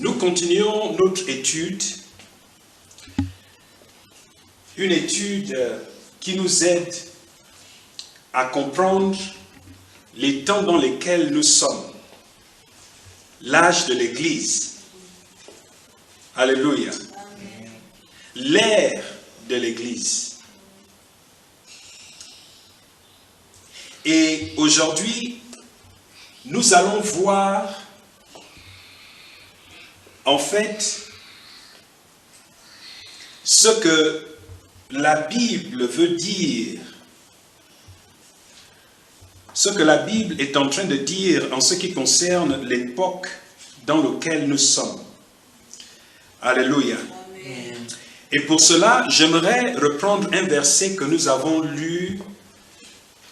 Nous continuons notre étude, une étude qui nous aide à comprendre les temps dans lesquels nous sommes, l'âge de l'Église. Alléluia. L'ère de l'Église. Et aujourd'hui, nous allons voir en fait ce que la Bible veut dire, ce que la Bible est en train de dire en ce qui concerne l'époque dans laquelle nous sommes. Alléluia. Amen. Et pour cela, j'aimerais reprendre un verset que nous avons lu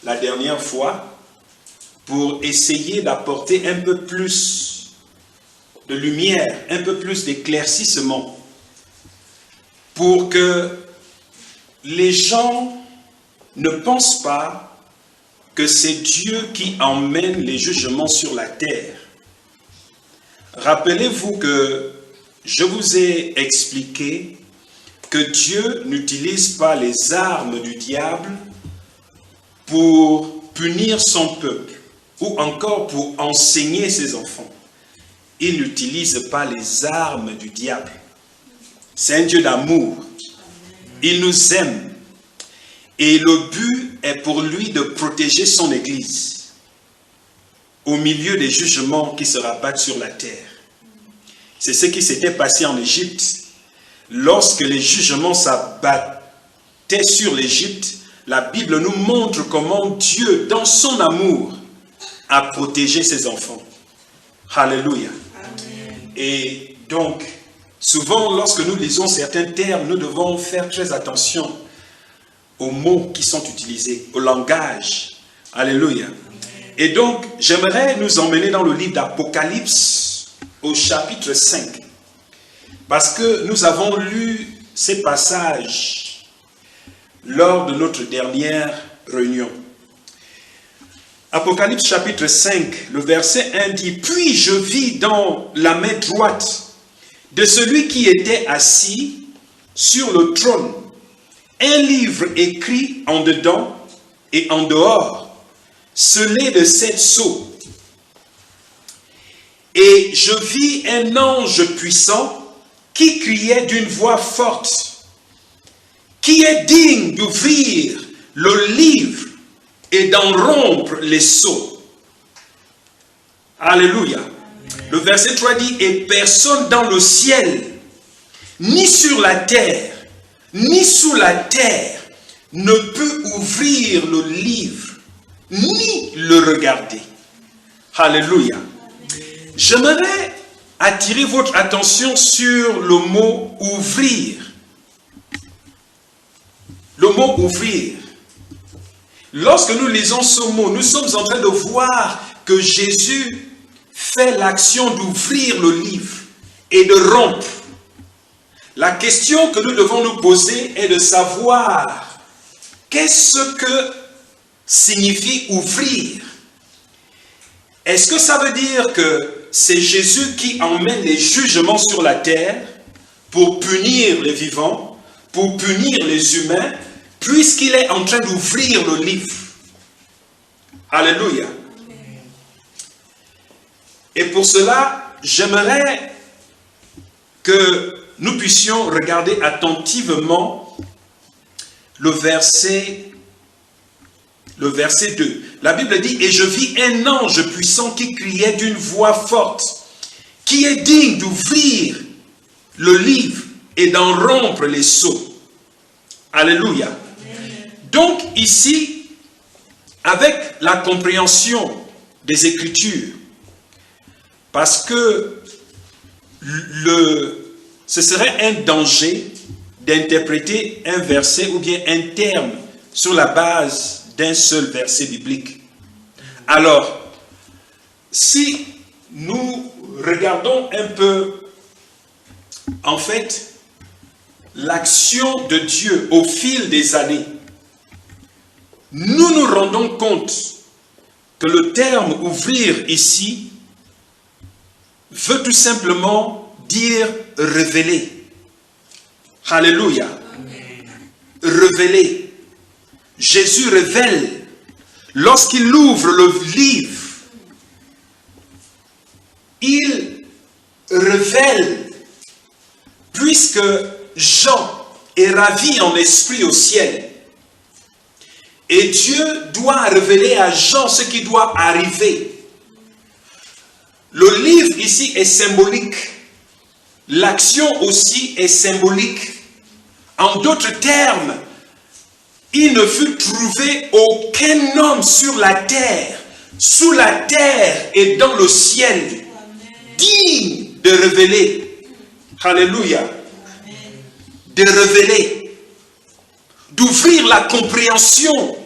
la dernière fois pour essayer d'apporter un peu plus de lumière, un peu plus d'éclaircissement pour que les gens ne pensent pas que c'est Dieu qui emmène les jugements sur la terre. Rappelez-vous que je vous ai expliqué que Dieu n'utilise pas les armes du diable pour punir son peuple ou encore pour enseigner ses enfants. Il n'utilise pas les armes du diable. C'est un Dieu d'amour. Il nous aime. Et le but est pour lui de protéger son Église au milieu des jugements qui se rabattent sur la terre. C'est ce qui s'était passé en Égypte. Lorsque les jugements s'abattaient sur l'Égypte, la Bible nous montre comment Dieu, dans son amour, a protégé ses enfants. Alléluia. Amen. Et donc, souvent, lorsque nous lisons certains termes, nous devons faire très attention aux mots qui sont utilisés, au langage. Alléluia. Amen. Et donc, j'aimerais nous emmener dans le livre d'Apocalypse, au chapitre 5. Parce que nous avons lu ces passages lors de notre dernière réunion. Apocalypse chapitre 5, le verset 1 dit « Puis je vis dans la main droite de celui qui était assis sur le trône un livre écrit en dedans et en dehors, scellé de 7 sceaux. Et je vis un ange puissant qui criait d'une voix forte, qui est digne d'ouvrir le livre et d'en rompre les sceaux. » Alléluia. Amen. Le verset 3 dit « Et personne dans le ciel, ni sur la terre, ni sous la terre, ne peut ouvrir le livre, ni le regarder. » Alléluia. J'aimerais attirer votre attention sur le mot « ouvrir ». Le mot « ouvrir ». Lorsque nous lisons ce mot, nous sommes en train de voir que Jésus fait l'action d'ouvrir le livre et de rompre. La question que nous devons nous poser est de savoir qu'est-ce que signifie ouvrir. Est-ce que ça veut dire que c'est Jésus qui emmène les jugements sur la terre pour punir les vivants, pour punir les humains, puisqu'il est en train d'ouvrir le livre? Alléluia. Et pour cela, j'aimerais que nous puissions regarder attentivement le verset 2. La Bible dit « Et je vis un ange puissant qui criait d'une voix forte, qui est digne d'ouvrir le livre et d'en rompre les sceaux. » Alléluia. Amen. Donc ici, avec la compréhension des Écritures, parce que ce serait un danger d'interpréter un verset ou bien un terme sur la base d'un seul verset biblique. Alors, si nous regardons un peu, en fait, l'action de Dieu au fil des années, nous nous rendons compte que le terme « ouvrir » ici veut tout simplement dire révéler. Alléluia. Révéler. Jésus révèle. Lorsqu'il ouvre le livre, il révèle, puisque Jean est ravi en esprit au ciel. Et Dieu doit révéler à Jean ce qui doit arriver. Le livre ici est symbolique. L'action aussi est symbolique. En d'autres termes, il ne fut trouvé aucun homme sur la terre, sous la terre et dans le ciel, digne de révéler. Alléluia. De révéler. D'ouvrir la compréhension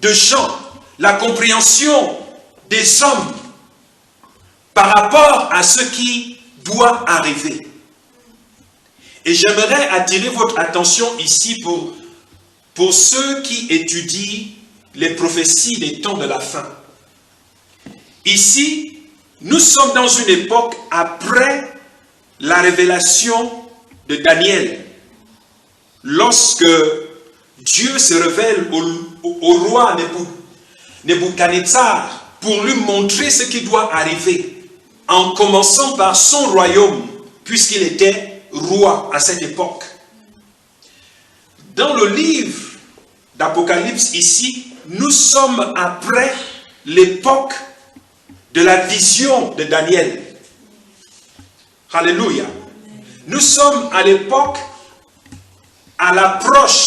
de Jean, la compréhension des hommes par rapport à ce qui doit arriver. Et j'aimerais attirer votre attention ici pour ceux qui étudient les prophéties des temps de la fin. Ici, nous sommes dans une époque après la révélation de Daniel. Lorsque Dieu se révèle au roi Nebuchadnezzar pour lui montrer ce qui doit arriver, en commençant par son royaume, puisqu'il était roi à cette époque. Dans le livre d'Apocalypse ici, nous sommes après l'époque de la vision de Daniel. Alléluia. Nous sommes à l'époque, à l'approche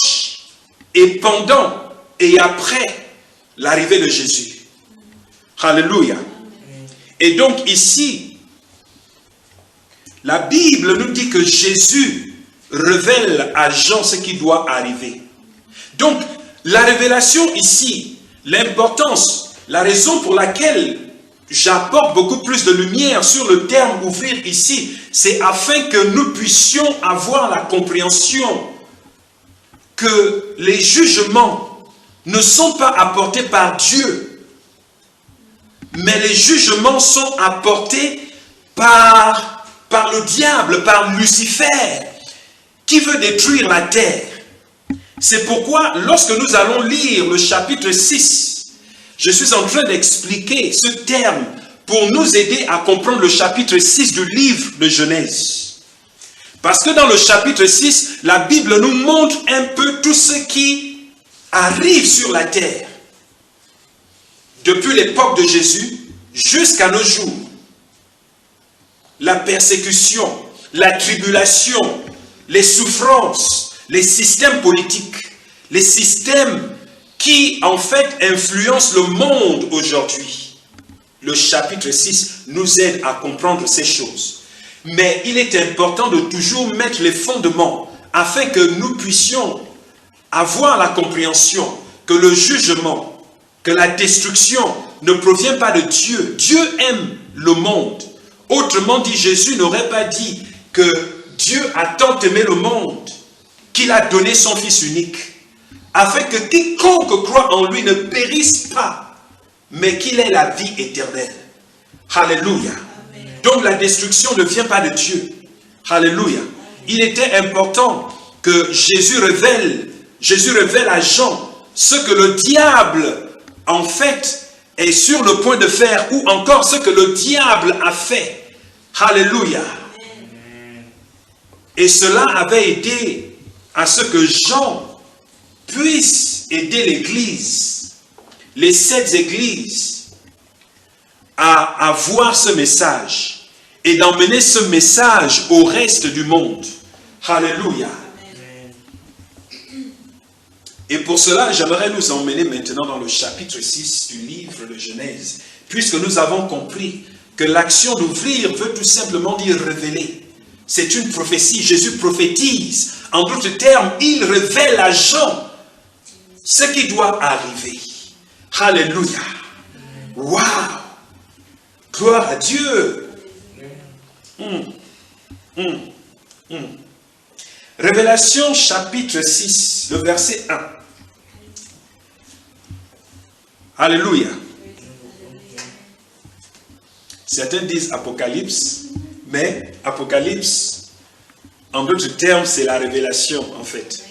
et pendant et après l'arrivée de Jésus. Alléluia. Et donc ici, la Bible nous dit que Jésus révèle à Jean ce qui doit arriver. Donc, la révélation ici, l'importance, la raison pour laquelle j'apporte beaucoup plus de lumière sur le terme ouvrir ici, c'est afin que nous puissions avoir la compréhension que les jugements ne sont pas apportés par Dieu, mais les jugements sont apportés par le diable, par Lucifer, qui veut détruire la terre. C'est pourquoi, lorsque nous allons lire le chapitre 6, je suis en train d'expliquer ce terme pour nous aider à comprendre le chapitre 6 du livre de Genèse. Parce que dans le chapitre 6, la Bible nous montre un peu tout ce qui arrive sur la terre. Depuis l'époque de Jésus jusqu'à nos jours. La persécution, la tribulation, les souffrances, les systèmes politiques, les systèmes qui en fait influencent le monde aujourd'hui. Le chapitre 6 nous aide à comprendre ces choses. Mais il est important de toujours mettre les fondements afin que nous puissions avoir la compréhension que le jugement, que la destruction ne provient pas de Dieu. Dieu aime le monde. Autrement dit, Jésus n'aurait pas dit que Dieu a tant aimé le monde qu'il a donné son Fils unique, afin que quiconque croit en lui ne périsse pas, mais qu'il ait la vie éternelle. Alléluia. Donc la destruction ne vient pas de Dieu. Alléluia. Il était important que Jésus révèle à Jean ce que le diable, en fait, est sur le point de faire, ou encore ce que le diable a fait. Alléluia. Et cela avait aidé à ce que Jean puisse aider l'Église, les 7 églises, à avoir ce message et d'emmener ce message au reste du monde. Alléluia. Et pour cela, j'aimerais nous emmener maintenant dans le chapitre 6 du livre de Genèse, puisque nous avons compris que l'action d'ouvrir veut tout simplement dire révéler. C'est une prophétie. Jésus prophétise. En d'autres termes, il révèle à Jean ce qui doit arriver. Alléluia. Waouh. Gloire à Dieu. Révélation chapitre 6, le verset 1. Alléluia. Certains disent Apocalypse, Mais Apocalypse, en d'autres termes, c'est la révélation, en fait.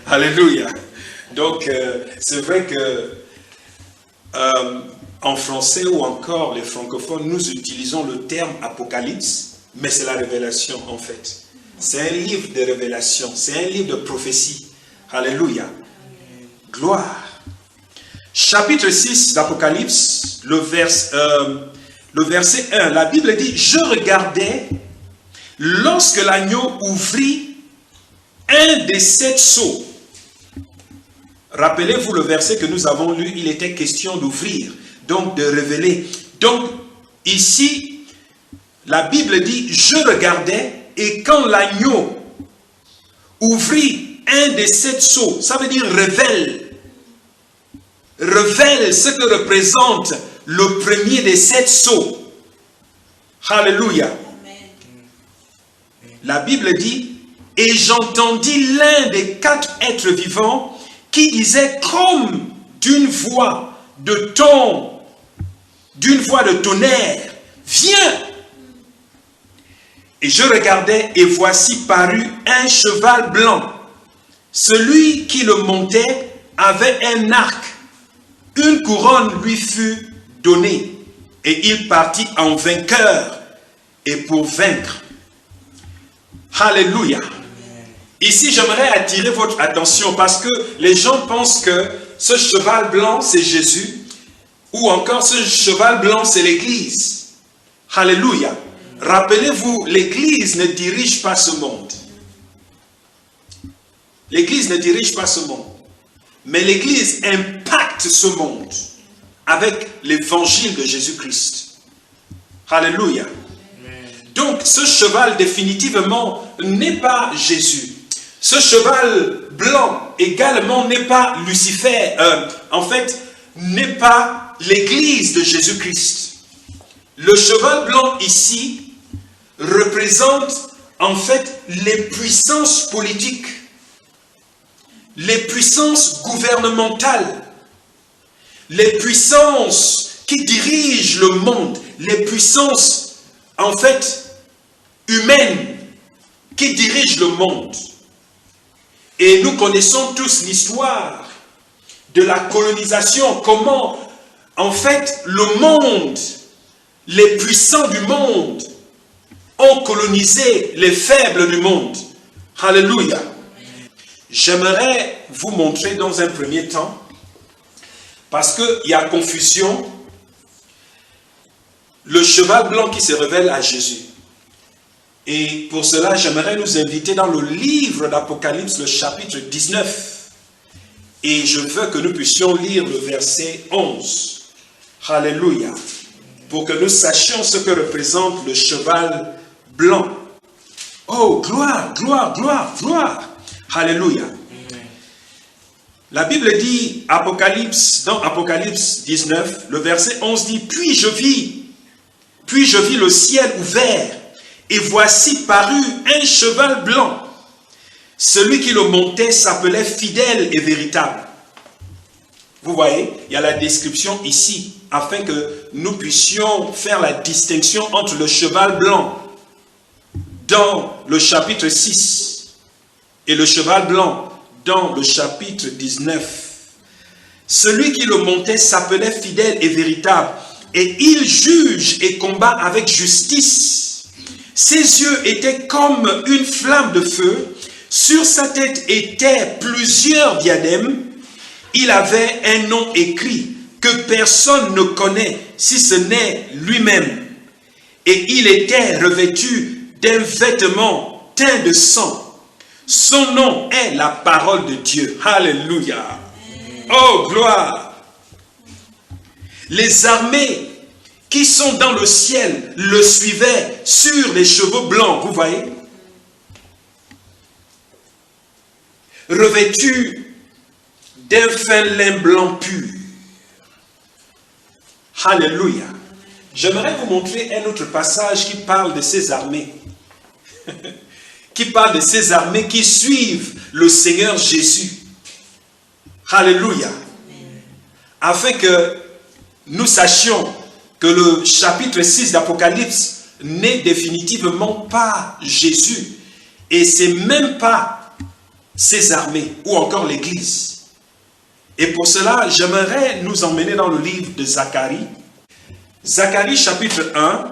Alléluia. Donc, c'est vrai que en français ou encore les francophones, nous utilisons le terme Apocalypse, mais c'est la révélation, en fait. C'est un livre de révélation, c'est un livre de prophétie. Alléluia. Gloire. Chapitre 6 d'Apocalypse, le verset 1, la Bible dit « Je regardais lorsque l'agneau ouvrit un des 7 sceaux. » Rappelez-vous le verset que nous avons lu, il était question d'ouvrir, donc de révéler. Donc, ici, la Bible dit « Je regardais et quand l'agneau ouvrit un des 7 sceaux, ça veut dire révèle ce que représente le premier des 7 sceaux. Alléluia. La Bible dit, et j'entendis l'un des 4 êtres vivants qui disait comme d'une voix de tonnerre, viens. Et je regardais et voici parut un cheval blanc. Celui qui le montait avait un arc. Une couronne lui fut donnée et il partit en vainqueur et pour vaincre. Alléluia. Ici, j'aimerais attirer votre attention parce que les gens pensent que ce cheval blanc, c'est Jésus ou encore ce cheval blanc, c'est l'Église. Alléluia. Rappelez-vous, l'Église ne dirige pas ce monde. L'Église ne dirige pas ce monde. Mais l'Église impacte ce monde avec l'évangile de Jésus-Christ. Alléluia. Donc, ce cheval définitivement n'est pas Jésus. Ce cheval blanc également n'est pas Lucifer. En fait, n'est pas l'Église de Jésus-Christ. Le cheval blanc ici représente en fait les puissances politiques, les puissances gouvernementales, les puissances qui dirigent le monde, les puissances en fait humaines qui dirigent le monde. Et nous connaissons tous l'histoire de la colonisation, comment en fait le monde, les puissants du monde ont colonisé les faibles du monde. Alléluia. J'aimerais vous montrer dans un premier temps, parce qu'il y a confusion, le cheval blanc qui se révèle à Jésus. Et pour cela, j'aimerais nous inviter dans le livre d'Apocalypse, le chapitre 19. Et je veux que nous puissions lire le verset 11. Alléluia. Pour que nous sachions ce que représente le cheval blanc. Oh, gloire, gloire, gloire, gloire. Alléluia. La Bible dit, dans Apocalypse 19, le verset 11 dit, puis je vis le ciel ouvert, et voici parut un cheval blanc. Celui qui le montait s'appelait fidèle et véritable. Vous voyez, il y a la description ici, afin que nous puissions faire la distinction entre le cheval blanc dans le chapitre 6 et le cheval blanc dans le chapitre 19. Celui qui le montait s'appelait fidèle et véritable, et il juge et combat avec justice. Ses yeux étaient comme une flamme de feu, sur sa tête étaient plusieurs diadèmes, il avait un nom écrit que personne ne connaît si ce n'est lui-même. Et il était revêtu d'un vêtement teint de sang. Son nom est la parole de Dieu. Alléluia. Oh, gloire. Les armées qui sont dans le ciel le suivaient sur les chevaux blancs. Vous voyez? Revêtu d'un fin lin blanc pur. Alléluia. J'aimerais vous montrer un autre passage qui parle de ces armées. Qui parle de ces armées qui suivent le Seigneur Jésus. Alléluia. Afin que nous sachions que le chapitre 6 d'Apocalypse n'est définitivement pas Jésus. Et c'est même pas ses armées ou encore l'Église. Et pour cela, j'aimerais nous emmener dans le livre de Zacharie. Zacharie chapitre 1,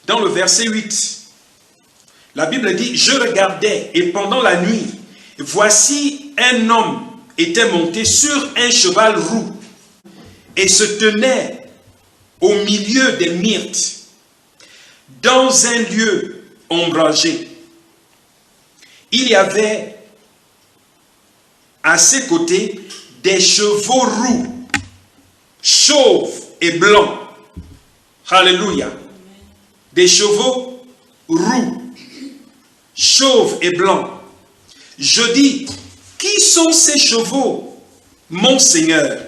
dans le verset 8. La Bible dit, « Je regardais et pendant la nuit, voici un homme était monté sur un cheval roux et se tenait au milieu des myrtes, dans un lieu ombragé. Il y avait à ses côtés des chevaux roux, chauves et blancs. » Alléluia. Des chevaux roux, chauves et blancs. Je dis, qui sont ces chevaux, mon Seigneur?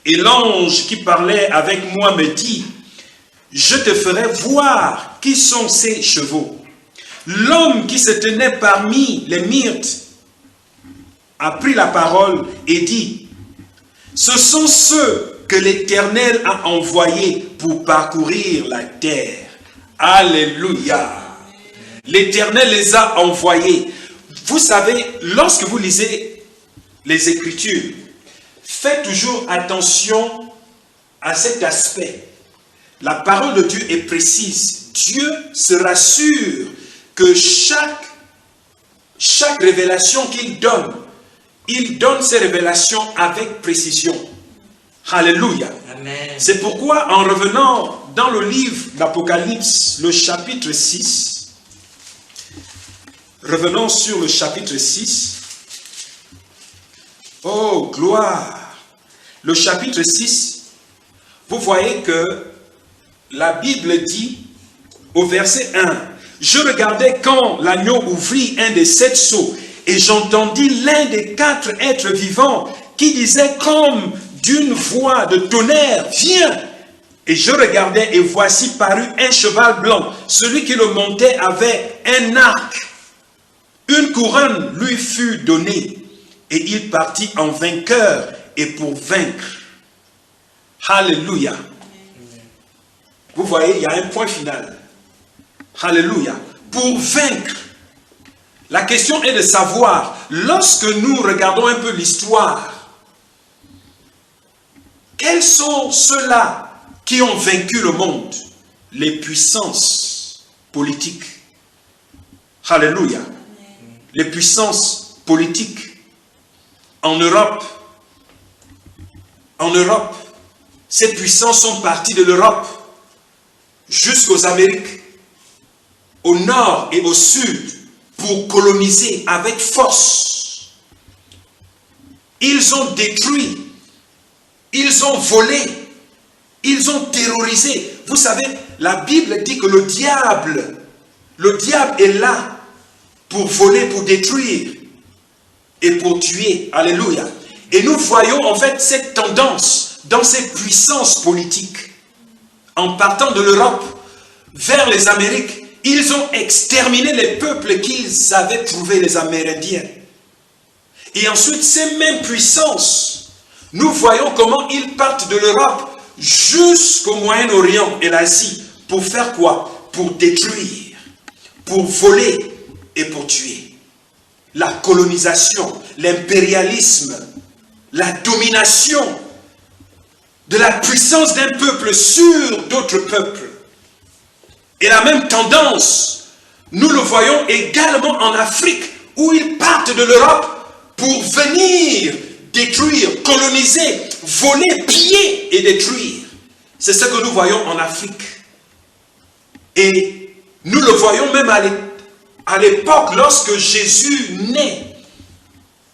Et l'ange qui parlait avec moi me dit, je te ferai voir qui sont ces chevaux. L'homme qui se tenait parmi les myrtes a pris la parole et dit, ce sont ceux que l'Éternel a envoyés pour parcourir la terre. Alléluia. L'Éternel les a envoyés. Vous savez, lorsque vous lisez les Écritures, faites toujours attention à cet aspect. La parole de Dieu est précise. Dieu se rassure que chaque révélation qu'il donne, il donne ses révélations avec précision. Alléluia. C'est pourquoi, en revenant dans le livre d'Apocalypse, le chapitre 6, revenons sur le chapitre 6. Oh, gloire! Le chapitre 6, vous voyez que la Bible dit au verset 1, « Je regardais quand l'agneau ouvrit un des 7 sceaux, et j'entendis l'un des 4 êtres vivants qui disait comme d'une voix de tonnerre, « Viens !» Et je regardais, et voici parut un cheval blanc. Celui qui le montait avait un arc. Une couronne lui fut donnée, et il partit en vainqueur et pour vaincre. Alléluia. Vous voyez, il y a un point final. Alléluia. Pour vaincre. La question est de savoir, lorsque nous regardons un peu l'histoire, quels sont ceux-là qui ont vaincu le monde? Les puissances politiques. Alléluia. Les puissances politiques en Europe. En Europe, ces puissances sont parties de l'Europe jusqu'aux Amériques, au nord et au sud, pour coloniser avec force. Ils ont détruit, ils ont volé, ils ont terrorisé. Vous savez, la Bible dit que le diable est là pour voler, pour détruire et pour tuer. Alléluia. Et nous voyons en fait cette tendance dans ces puissances politiques. En partant de l'Europe vers les Amériques, ils ont exterminé les peuples qu'ils avaient trouvés, les Amérindiens. Et ensuite, ces mêmes puissances, nous voyons comment ils partent de l'Europe jusqu'au Moyen-Orient et l'Asie. Pour faire quoi? Pour détruire, pour voler et pour tuer. La colonisation, l'impérialisme, la domination de la puissance d'un peuple sur d'autres peuples. Et la même tendance, nous le voyons également en Afrique, où ils partent de l'Europe pour venir détruire, coloniser, voler, piller et détruire. C'est ce que nous voyons en Afrique. Et nous le voyons même à l'époque lorsque Jésus naît.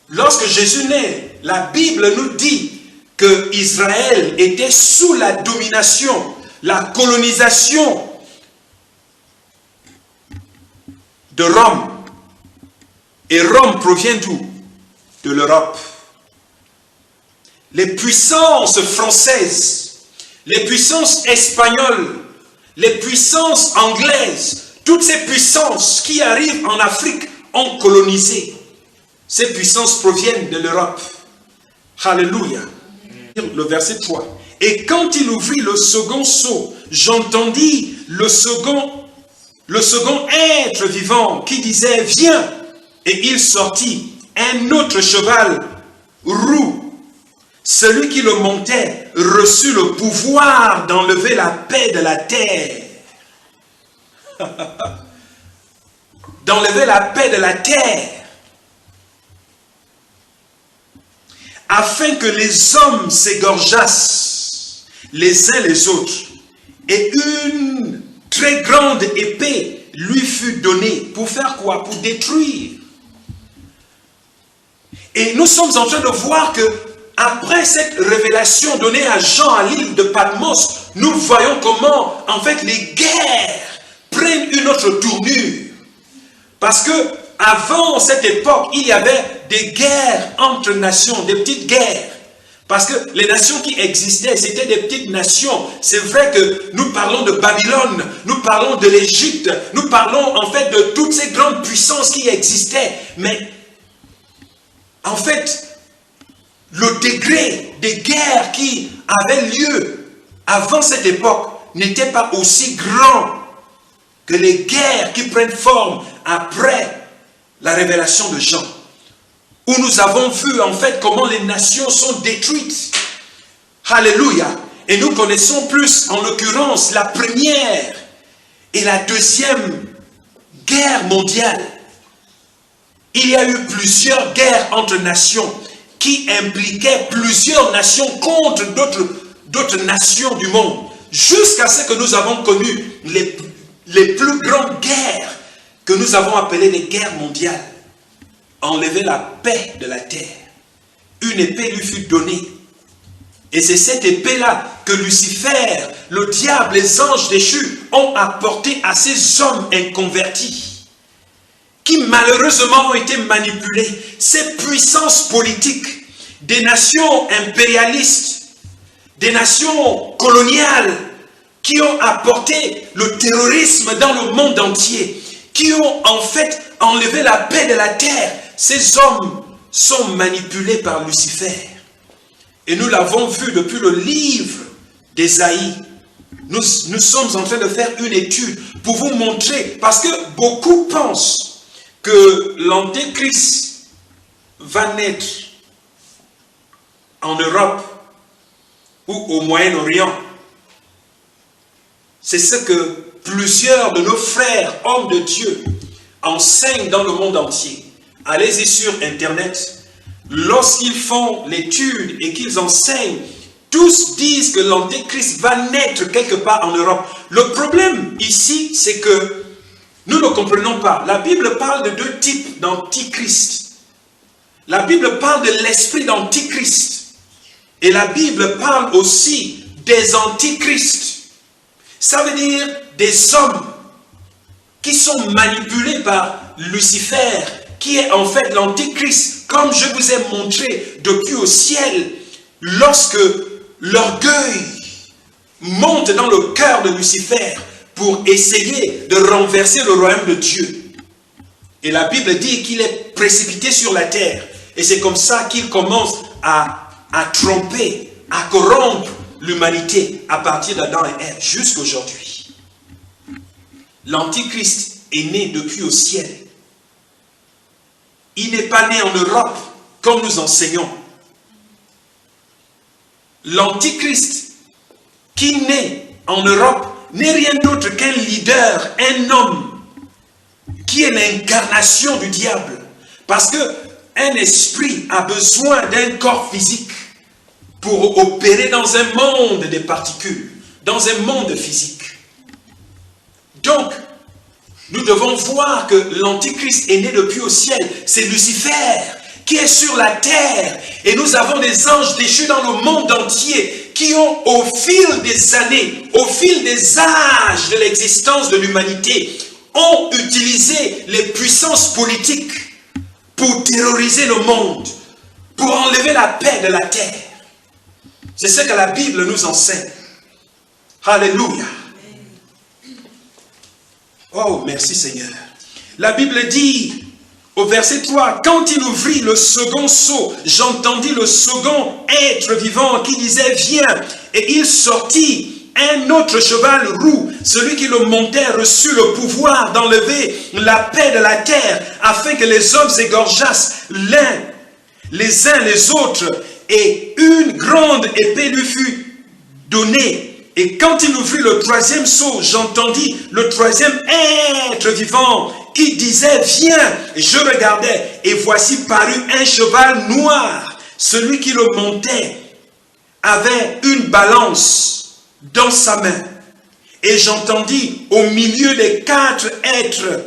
Lorsque Jésus naît, la Bible nous dit que Israël était sous la domination, la colonisation de Rome. Et Rome provient d'où? De l'Europe. Les puissances françaises, les puissances espagnoles, les puissances anglaises, toutes ces puissances qui arrivent en Afrique ont colonisé. Ces puissances proviennent de l'Europe. Alléluia. Le verset 3. Et quand il ouvrit le second sceau, j'entendis le second être vivant qui disait « Viens !» Et il sortit un autre cheval roux. Celui qui le montait reçut le pouvoir d'enlever la paix de la terre. D'enlever la paix de la terre. Afin que les hommes s'égorgeassent les uns les autres. Et une très grande épée lui fut donnée. Pour faire quoi? Pour détruire. Et nous sommes en train de voir que après cette révélation donnée à Jean à l'île de Patmos, nous voyons comment en fait les guerres prennent une autre tournure. Parce que avant cette époque, il y avait des guerres entre nations, des petites guerres. Parce que les nations qui existaient, c'était des petites nations. C'est vrai que nous parlons de Babylone, nous parlons de l'Égypte, nous parlons en fait de toutes ces grandes puissances qui existaient. Mais en fait, le degré des guerres qui avaient lieu avant cette époque n'était pas aussi grand que les guerres qui prennent forme après la révélation de Jean, où nous avons vu en fait comment les nations sont détruites. Alléluia. Et nous connaissons plus, en l'occurrence, la première et la deuxième guerre mondiale. Il y a eu plusieurs guerres entre nations qui impliquaient plusieurs nations contre d'autres nations du monde, jusqu'à ce que nous avons connu les plus grandes guerres que nous avons appelées les guerres mondiales. Enlever la paix de la terre. Une épée lui fut donnée. Et c'est cette épée-là que Lucifer, le diable, les anges déchus ont apporté à ces hommes inconvertis, qui malheureusement ont été manipulés. Ces puissances politiques, des nations impérialistes, des nations coloniales, qui ont apporté le terrorisme dans le monde entier, qui ont en fait enlevé la paix de la terre. Ces hommes sont manipulés par Lucifer. Et nous l'avons vu depuis le livre d'Ésaïe. Nous sommes en train de faire une étude pour vous montrer, parce que beaucoup pensent que l'Antéchrist va naître en Europe ou au Moyen-Orient. C'est ce que plusieurs de nos frères, hommes de Dieu, enseignent dans le monde entier. Allez-y sur Internet. Lorsqu'ils font l'étude et qu'ils enseignent, tous disent que l'Antéchrist va naître quelque part en Europe. Le problème ici, c'est que nous ne comprenons pas. La Bible parle de deux types d'antichrist. La Bible parle de l'esprit d'antichrist. Et la Bible parle aussi des antichrists. Ça veut dire des hommes qui sont manipulés par Lucifer, qui est en fait l'antichrist, comme je vous ai montré depuis au ciel, lorsque l'orgueil monte dans le cœur de Lucifer pour essayer de renverser le royaume de Dieu. Et la Bible dit qu'il est précipité sur la terre. Et c'est comme ça qu'il commence à tromper, à corrompre l'humanité à partir d'Adam et Ève jusqu'à aujourd'hui. L'antichrist est né depuis au ciel. Il n'est pas né en Europe comme nous enseignons. L'antichrist qui naît en Europe n'est rien d'autre qu'un leader, un homme qui est l'incarnation du diable. Parce qu'un esprit a besoin d'un corps physique pour opérer dans un monde des particules, dans un monde physique. Donc, nous devons voir que l'Antichrist est né depuis au ciel. C'est Lucifer qui est sur la terre. Et nous avons des anges déchus dans le monde entier qui ont, au fil des années, au fil des âges de l'existence de l'humanité, ont utilisé les puissances politiques pour terroriser le monde, pour enlever la paix de la terre. C'est ce que la Bible nous enseigne. Alléluia. Oh, merci Seigneur. La Bible dit au verset 3, « Quand il ouvrit le second sceau, j'entendis le second être vivant qui disait, viens. Et il sortit un autre cheval roux, celui qui le montait reçut le pouvoir d'enlever la paix de la terre, afin que les hommes s'égorgeassent les uns les autres, et une grande épée lui fut donnée. Et quand il ouvrit le troisième sceau, j'entendis le troisième être vivant qui disait, viens. Je regardais, et voici parut un cheval noir. Celui qui le montait avait une balance dans sa main. Et j'entendis au milieu des 4 êtres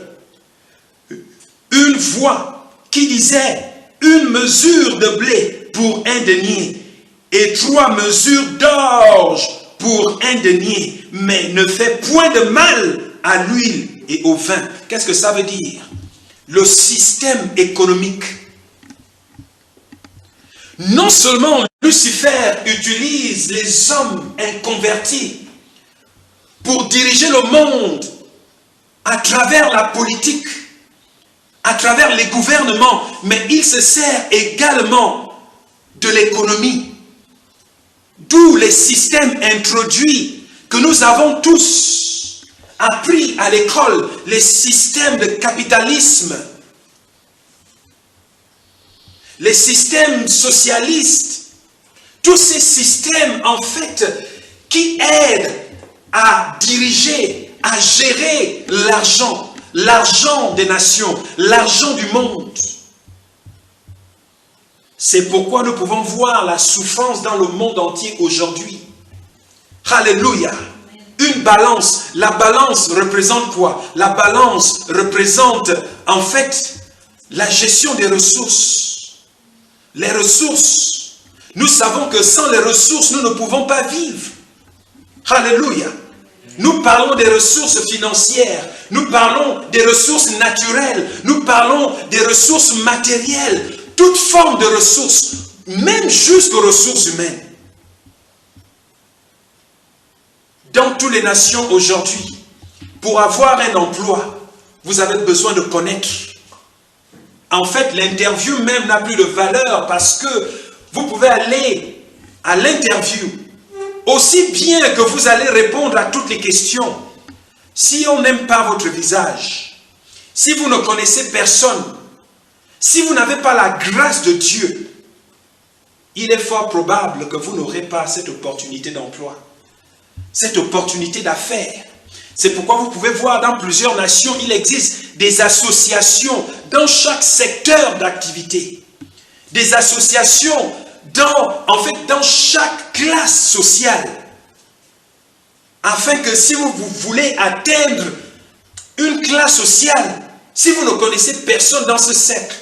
une voix qui disait, une mesure de blé pour un denier et 3 mesures d'orge pour un denier, mais ne fais point de mal à l'huile et au vin. Qu'est-ce que ça veut dire? Le système économique. Non seulement Lucifer utilise les hommes inconvertis pour diriger le monde à travers la politique, à travers les gouvernements, mais il se sert également de l'économie. D'où les systèmes introduits que nous avons tous appris à l'école, les systèmes de capitalisme, les systèmes socialistes, tous ces systèmes en fait qui aident à diriger, à gérer l'argent, l'argent des nations, l'argent du monde. C'est pourquoi nous pouvons voir la souffrance dans le monde entier aujourd'hui. Alléluia. Une balance. La balance représente quoi? La balance représente en fait la gestion des ressources. Les ressources. Nous savons que sans les ressources, nous ne pouvons pas vivre. Alléluia. Nous parlons des ressources financières, nous parlons des ressources naturelles, nous parlons des ressources matérielles, toute forme de ressources, même jusqu'aux ressources humaines. Dans toutes les nations aujourd'hui, pour avoir un emploi, vous avez besoin de connaître. En fait, l'interview même n'a plus de valeur parce que vous pouvez aller à l'interview aussi bien que vous allez répondre à toutes les questions. Si on n'aime pas votre visage, si vous ne connaissez personne, si vous n'avez pas la grâce de Dieu, il est fort probable que vous n'aurez pas cette opportunité d'emploi, cette opportunité d'affaires. C'est pourquoi vous pouvez voir dans plusieurs nations, il existe des associations dans chaque secteur d'activité. Des associations dans chaque classe sociale. Afin que si vous voulez atteindre une classe sociale, si vous ne connaissez personne dans ce cercle,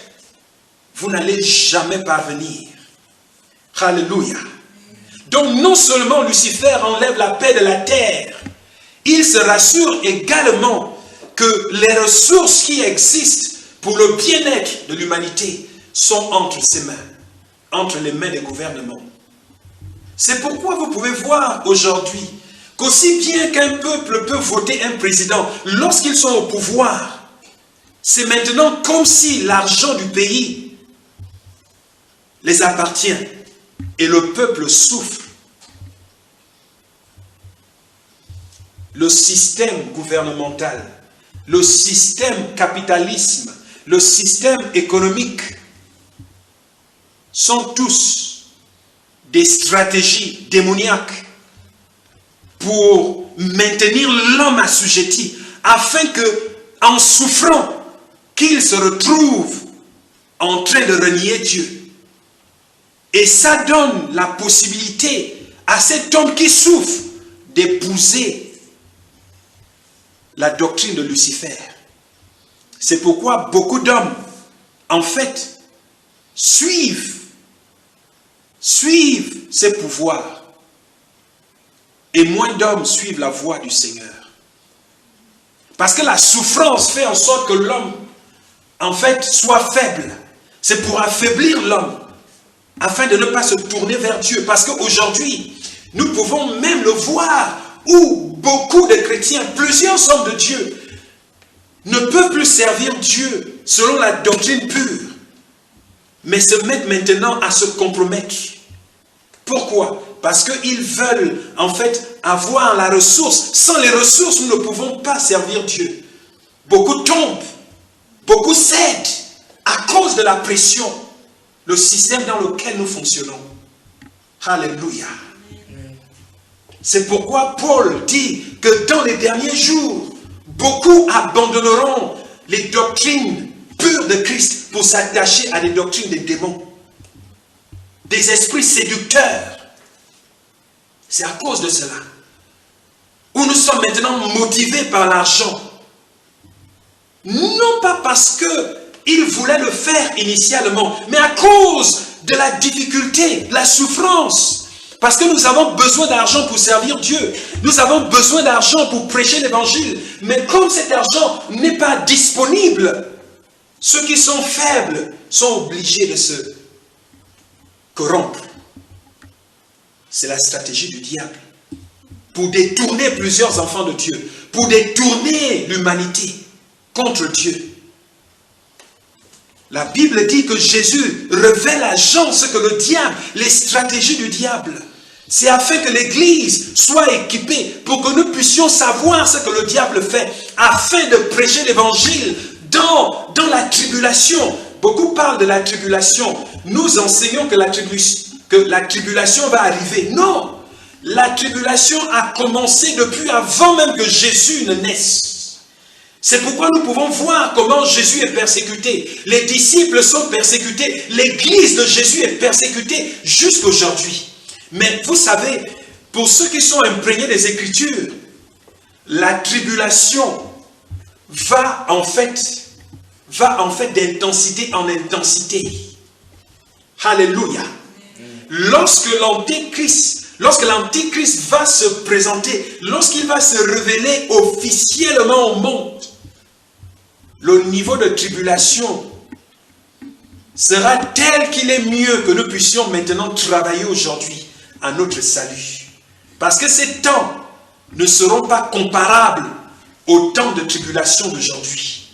vous n'allez jamais parvenir. Alléluia. Donc non seulement Lucifer enlève la paix de la terre, il se rassure également que les ressources qui existent pour le bien-être de l'humanité sont entre ses mains, entre les mains des gouvernements. C'est pourquoi vous pouvez voir aujourd'hui qu'aussi bien qu'un peuple peut voter un président, lorsqu'ils sont au pouvoir, c'est maintenant comme si l'argent du pays les appartient et le peuple souffre. Le système gouvernemental, le système capitalisme, le système économique sont tous des stratégies démoniaques pour maintenir l'homme assujetti, afin que, en souffrant, qu'il se retrouve en train de renier Dieu. Et ça donne la possibilité à cet homme qui souffre d'épouser la doctrine de Lucifer. C'est pourquoi beaucoup d'hommes, en fait, suivent ses pouvoirs. Et moins d'hommes suivent la voie du Seigneur. Parce que la souffrance fait en sorte que l'homme, en fait, soit faible. C'est pour affaiblir l'homme, afin de ne pas se tourner vers Dieu. Parce qu'aujourd'hui, nous pouvons même le voir, où beaucoup de chrétiens, plusieurs hommes de Dieu, ne peuvent plus servir Dieu selon la doctrine pure, mais se mettent maintenant à se compromettre. Pourquoi? Parce qu'ils veulent en fait avoir la ressource. Sans les ressources, nous ne pouvons pas servir Dieu. Beaucoup tombent, beaucoup cèdent à cause de la pression, le système dans lequel nous fonctionnons. Alléluia. C'est pourquoi Paul dit que dans les derniers jours, beaucoup abandonneront les doctrines pures de Christ pour s'attacher à des doctrines des démons, des esprits séducteurs. C'est à cause de cela. Où nous sommes maintenant motivés par l'argent. Non pas parce qu'ils voulaient le faire initialement, mais à cause de la difficulté, de la souffrance. Parce que nous avons besoin d'argent pour servir Dieu. Nous avons besoin d'argent pour prêcher l'évangile. Mais comme cet argent n'est pas disponible, ceux qui sont faibles sont obligés de se corrompre. C'est la stratégie du diable. Pour détourner plusieurs enfants de Dieu. Pour détourner l'humanité contre Dieu. La Bible dit que Jésus révèle à Jean ce que le diable, les stratégies du diable. C'est afin que l'Église soit équipée pour que nous puissions savoir ce que le diable fait, afin de prêcher l'Évangile dans la tribulation. Beaucoup parlent de la tribulation. Nous enseignons que la tribulation va arriver. Non, la tribulation a commencé depuis avant même que Jésus ne naisse. C'est pourquoi nous pouvons voir comment Jésus est persécuté. Les disciples sont persécutés. L'Église de Jésus est persécutée jusqu'aujourd'hui. Mais vous savez, pour ceux qui sont imprégnés des Écritures, la tribulation va en fait d'intensité en intensité. Alléluia. Lorsque l'Antéchrist va se présenter, lorsqu'il va se révéler officiellement au monde, le niveau de tribulation sera tel qu'il est mieux que nous puissions maintenant travailler aujourd'hui à notre salut. Parce que ces temps ne seront pas comparables au temps de tribulation d'aujourd'hui.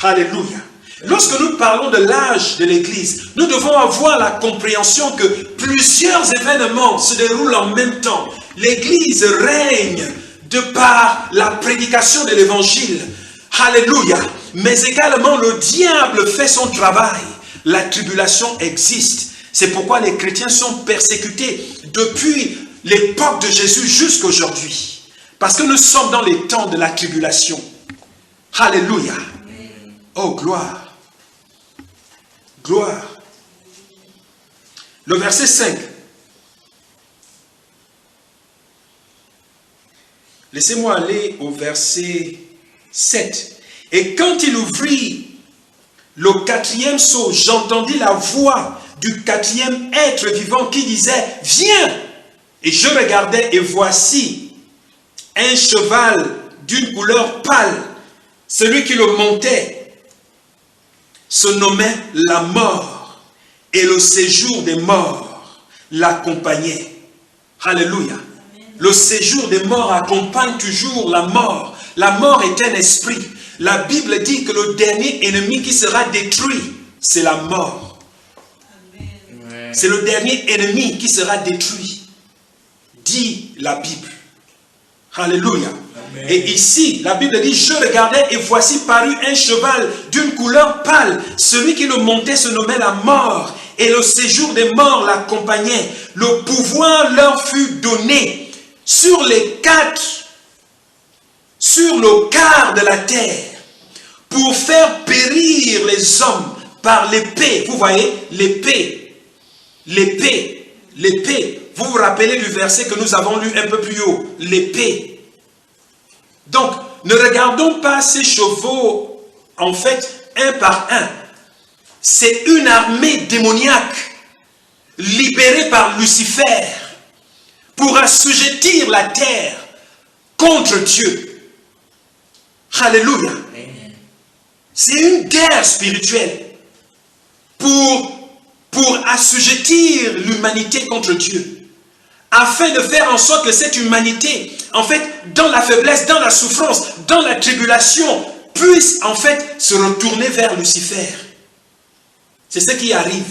Alléluia. Lorsque nous parlons de l'âge de l'Église, nous devons avoir la compréhension que plusieurs événements se déroulent en même temps. L'Église règne de par la prédication de l'Évangile. Alléluia. Mais également le diable fait son travail. La tribulation existe. C'est pourquoi les chrétiens sont persécutés depuis l'époque de Jésus jusqu'aujourd'hui. Parce que nous sommes dans les temps de la tribulation. Alléluia. Oh, gloire. Gloire. Le verset 5. Laissez-moi aller au verset 7. Et quand il ouvrit le 4e sceau, j'entendis la voix du 4e être vivant qui disait « Viens !» Et je regardais et voici un cheval d'une couleur pâle. Celui qui le montait se nommait la mort et le séjour des morts l'accompagnait. Alléluia. Le séjour des morts accompagne toujours la mort. La mort est un esprit. La Bible dit que le dernier ennemi qui sera détruit, c'est la mort. C'est le dernier ennemi qui sera détruit, dit la Bible. Alléluia. Amen. Et ici, la Bible dit, je regardais et voici parut un cheval d'une couleur pâle. Celui qui le montait se nommait la mort et le séjour des morts l'accompagnait. Le pouvoir leur fut donné sur le quart de la terre pour faire périr les hommes par l'épée. Vous voyez, l'épée. L'épée. L'épée. Vous vous rappelez du verset que nous avons lu un peu plus haut. L'épée. Donc, ne regardons pas ces chevaux, en fait, un par un. C'est une armée démoniaque, libérée par Lucifer, pour assujettir la terre contre Dieu. Alléluia. C'est une guerre spirituelle pour assujettir l'humanité contre Dieu, afin de faire en sorte que cette humanité, en fait, dans la faiblesse, dans la souffrance, dans la tribulation, puisse en fait se retourner vers Lucifer. C'est ce qui arrive.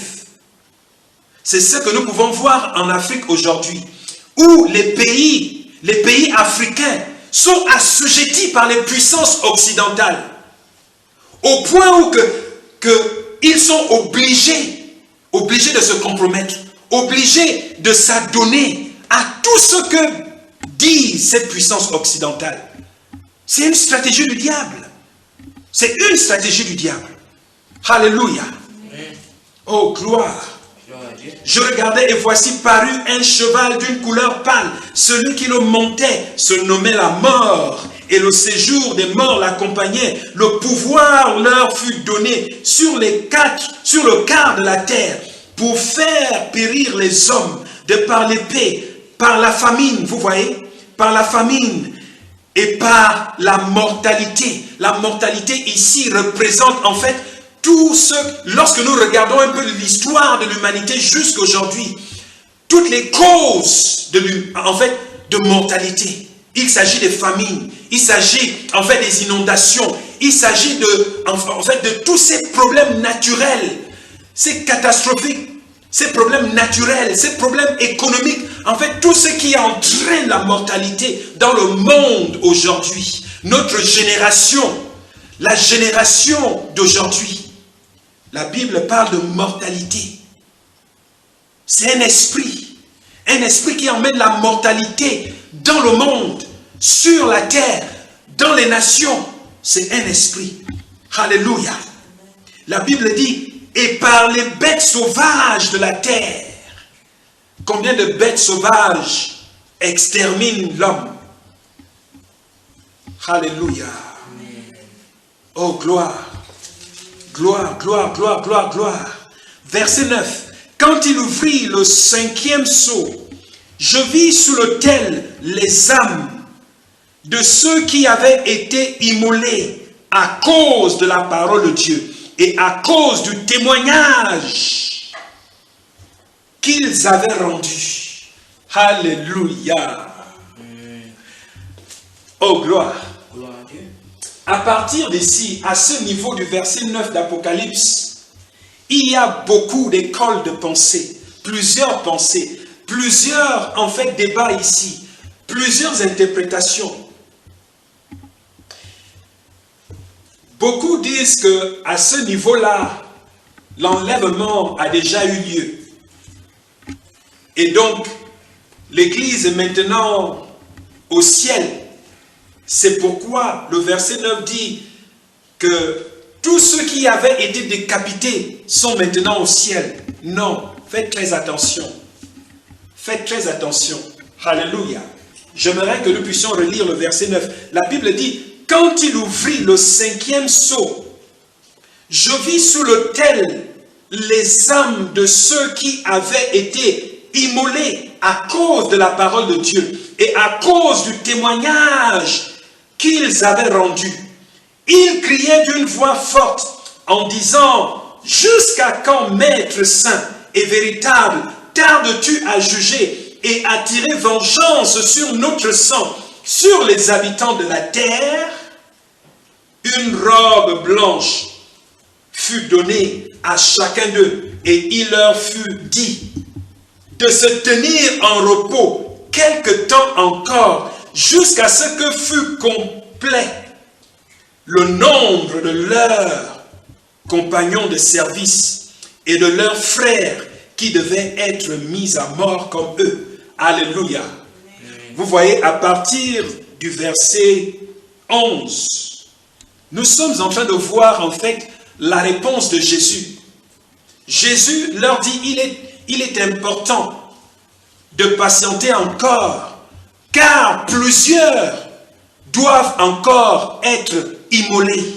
C'est ce que nous pouvons voir en Afrique aujourd'hui. où les pays africains sont assujettis par les puissances occidentales, au point où ils sont obligés de se compromettre, obligés de s'adonner à tout ce que disent ces puissances occidentales. C'est une stratégie du diable. C'est une stratégie du diable. Alléluia. Oh, gloire. Je regardais et voici parut un cheval d'une couleur pâle. Celui qui le montait se nommait la mort. Et le séjour des morts l'accompagnait. Le pouvoir leur fut donné sur le quart de la terre pour faire périr les hommes de par l'épée, par la famine, vous voyez, par la famine et par la mortalité. La mortalité ici représente en fait tout ce, lorsque nous regardons un peu l'histoire de l'humanité jusqu'à aujourd'hui, toutes les causes de mortalité. Il s'agit des famines, il s'agit en fait des inondations, il s'agit de tous ces problèmes naturels, ces catastrophiques, ces problèmes naturels, ces problèmes économiques, en fait tout ce qui entraîne la mortalité dans le monde aujourd'hui. Notre génération, la génération d'aujourd'hui, la Bible parle de mortalité. C'est un esprit qui emmène la mortalité dans le monde, sur la terre, dans les nations. C'est un esprit. Alléluia. La Bible dit, et par les bêtes sauvages de la terre. Combien de bêtes sauvages exterminent l'homme? Alléluia. Oh, gloire. Gloire, gloire, gloire, gloire, gloire. Verset 9. Quand il ouvrit le 5e sceau, je vis sous l'autel les âmes de ceux qui avaient été immolés à cause de la parole de Dieu et à cause du témoignage qu'ils avaient rendu. Alléluia. Oh, gloire. À partir d'ici, à ce niveau du verset 9 d'Apocalypse, il y a beaucoup d'écoles de pensée, plusieurs pensées, plusieurs en fait débats ici, plusieurs interprétations. Beaucoup disent qu'à ce niveau-là, l'enlèvement a déjà eu lieu. Et donc, l'Église est maintenant au ciel. C'est pourquoi le verset 9 dit que tous ceux qui avaient été décapités sont maintenant au ciel. Non, faites très attention. Faites très attention. Alléluia. J'aimerais que nous puissions relire le verset 9. La Bible dit, quand il ouvrit le 5e sceau, je vis sous l'autel les âmes de ceux qui avaient été immolés à cause de la parole de Dieu et à cause du témoignage qu'ils avaient rendu. Ils criaient d'une voix forte en disant, jusqu'à quand, Maître saint et véritable, tardes-tu à juger et à tirer vengeance sur notre sang, sur les habitants de la terre? Une robe blanche fut donnée à chacun d'eux et il leur fut dit de se tenir en repos quelque temps encore, jusqu'à ce que fût complet le nombre de leurs compagnons de service et de leurs frères qui devaient être mis à mort comme eux. Alléluia. Vous voyez, à partir du verset 11, nous sommes en train de voir en fait la réponse de Jésus. Jésus leur dit, il est important de patienter encore, car plusieurs doivent encore être immolés.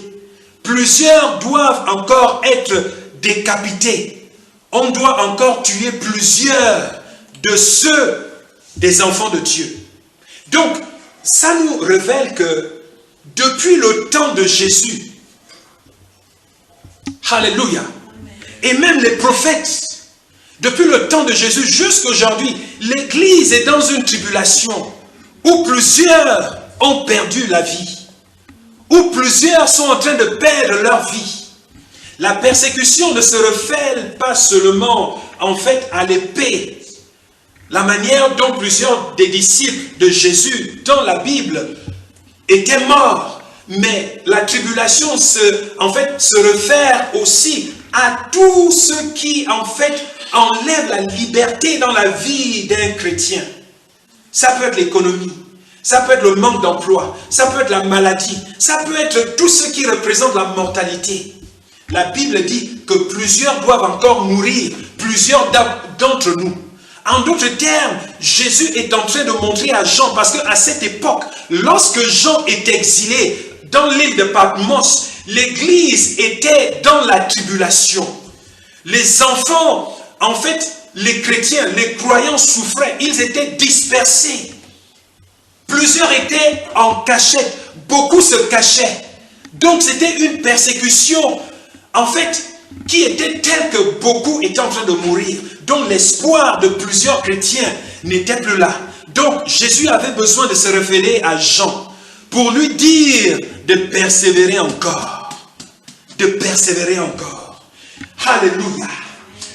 Plusieurs doivent encore être décapités. On doit encore tuer plusieurs de ceux des enfants de Dieu. Donc, ça nous révèle que depuis le temps de Jésus, alléluia, et même les prophètes, depuis le temps de Jésus jusqu'à aujourd'hui, l'Église est dans une tribulation où plusieurs ont perdu la vie, où plusieurs sont en train de perdre leur vie. La persécution ne se réfère pas seulement en fait à l'épée, la manière dont plusieurs des disciples de Jésus dans la Bible étaient morts. Mais la tribulation se réfère aussi à tout ce qui enlève la liberté dans la vie d'un chrétien. Ça peut être l'économie, ça peut être le manque d'emploi, ça peut être la maladie, ça peut être tout ce qui représente la mortalité. La Bible dit que plusieurs doivent encore mourir, plusieurs d'entre nous. En d'autres termes, Jésus est en train de montrer à Jean, parce qu'à cette époque, lorsque Jean est exilé dans l'île de Patmos, l'église était dans la tribulation. Les enfants, les chrétiens, les croyants souffraient, ils étaient dispersés. Plusieurs étaient en cachette, beaucoup se cachaient. Donc c'était une persécution, qui était telle que beaucoup étaient en train de mourir. Donc l'espoir de plusieurs chrétiens n'était plus là. Donc Jésus avait besoin de se référer à Jean pour lui dire de persévérer encore. De persévérer encore. Alléluia.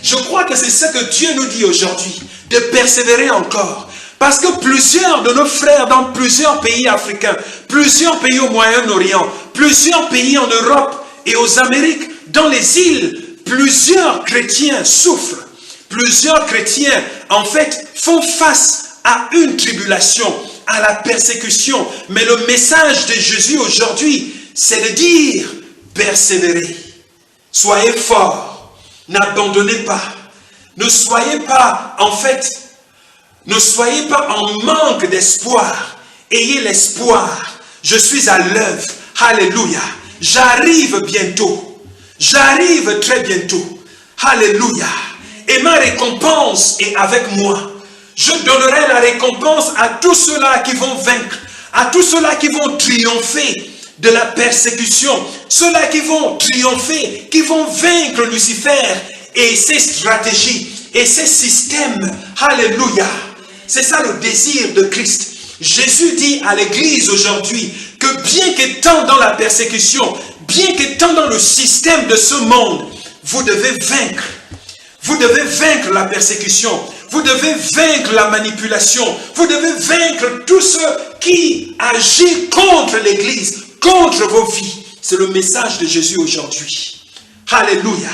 Je crois que c'est ce que Dieu nous dit aujourd'hui, de persévérer encore. Parce que plusieurs de nos frères dans plusieurs pays africains, plusieurs pays au Moyen-Orient, plusieurs pays en Europe et aux Amériques, dans les îles, plusieurs chrétiens souffrent. Plusieurs chrétiens, font face à une tribulation, à la persécution. Mais le message de Jésus aujourd'hui, c'est de dire, persévérez. Soyez forts. N'abandonnez pas. Ne soyez pas, ne soyez pas en manque d'espoir. Ayez l'espoir. Je suis à l'œuvre. Alléluia. J'arrive bientôt. J'arrive très bientôt. Alléluia. Et ma récompense est avec moi. Je donnerai la récompense à tous ceux-là qui vont vaincre, à tous ceux-là qui vont triompher de la persécution, ceux-là qui vont triompher, qui vont vaincre Lucifer et ses stratégies et ses systèmes. Alléluia. C'est ça le désir de Christ. Jésus dit à l'église aujourd'hui que bien qu'étant dans la persécution, bien qu'étant dans le système de ce monde, vous devez vaincre. Vous devez vaincre la persécution. Vous devez vaincre la manipulation. Vous devez vaincre tous ceux qui agissent contre l'église, contre vos vies. C'est le message de Jésus aujourd'hui. Alléluia.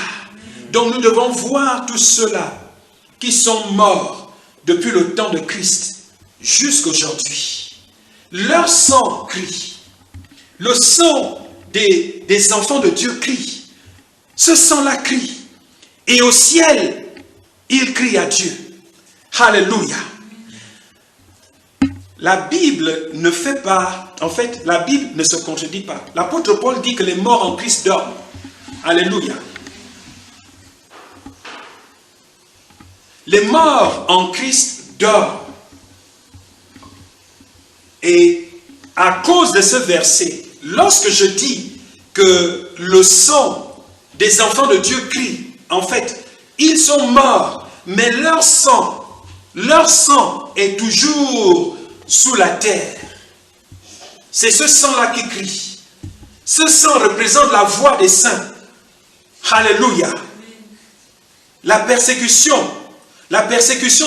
Donc nous devons voir tous ceux-là qui sont morts depuis le temps de Christ jusqu'aujourd'hui. Leur sang crie. Le sang des enfants de Dieu crie. Ce sang-là crie. Et au ciel, il crie à Dieu. Alléluia. La Bible ne fait pas, la Bible ne se contredit pas. L'apôtre Paul dit que les morts en Christ dorment. Alléluia. Les morts en Christ dorment. Et à cause de ce verset, lorsque je dis que le sang des enfants de Dieu crie, ils sont morts, mais leur sang est toujours sous la terre. C'est ce sang-là qui crie. Ce sang représente la voix des saints. Alléluia. La persécution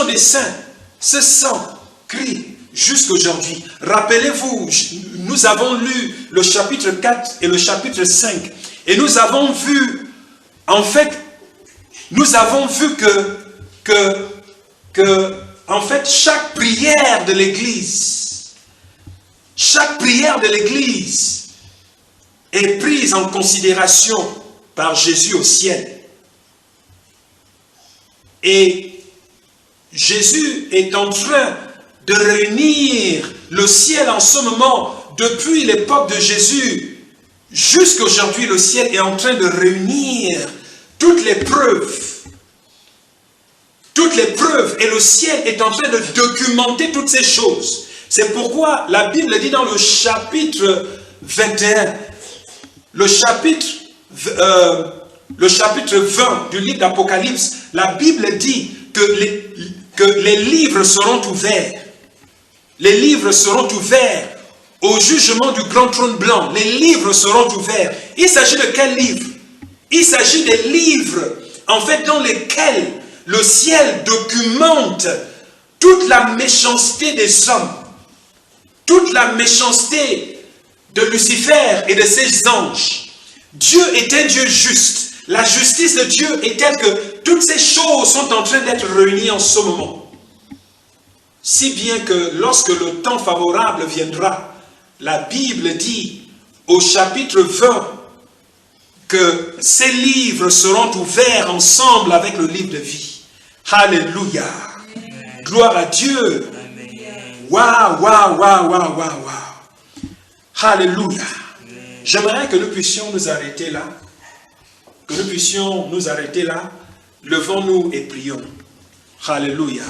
des saints, ce sang crie jusqu'aujourd'hui. Rappelez-vous, nous avons lu le chapitre 4 et le chapitre 5 et nous avons vu, que chaque prière de l'Église est prise en considération par Jésus au ciel. Et Jésus est en train de réunir le ciel en ce moment. Depuis l'époque de Jésus jusqu'à aujourd'hui, le ciel est en train de réunir toutes les preuves. Et le ciel est en train de documenter toutes ces choses. C'est pourquoi la Bible dit dans le chapitre 21, le chapitre 20 du livre d'Apocalypse, la Bible dit que les livres seront ouverts. Les livres seront ouverts au jugement du grand trône blanc. Les livres seront ouverts. Il s'agit de quels livres? Il s'agit des livres, dans lesquels le ciel documente toute la méchanceté des hommes, toute la méchanceté de Lucifer et de ses anges, Dieu est un Dieu juste. La justice de Dieu est telle que toutes ces choses sont en train d'être réunies en ce moment. Si bien que lorsque le temps favorable viendra, la Bible dit au chapitre 20 que ces livres seront ouverts ensemble avec le livre de vie. Alléluia. Gloire à Dieu. Waouh, waouh, waouh, waouh, waouh, waouh. Alléluia. J'aimerais que nous puissions nous arrêter là. Que nous puissions nous arrêter là. Levons-nous et prions. Alléluia.